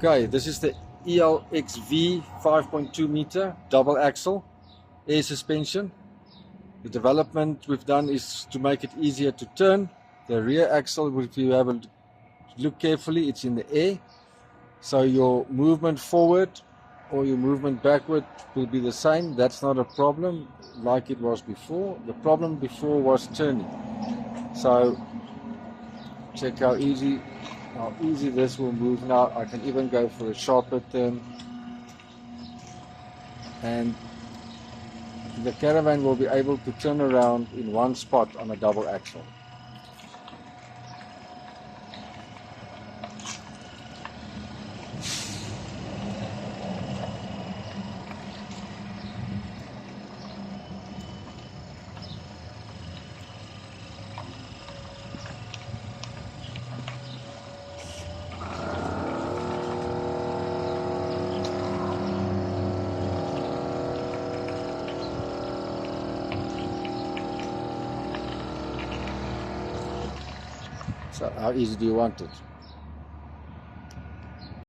Okay, this is the ELXV 5.2 meter double axle air suspension. The development we've done is to make it easier to turn. The rear axle, if you have a look carefully, it's in the air. So your movement forward or your movement backward will be the same. That's not a problem like it was before. The problem before was turning. So check how easy this will move now. I can even go for a sharper turn, and the caravan will be able to turn around in one spot on a double axle. So how easy do you want it?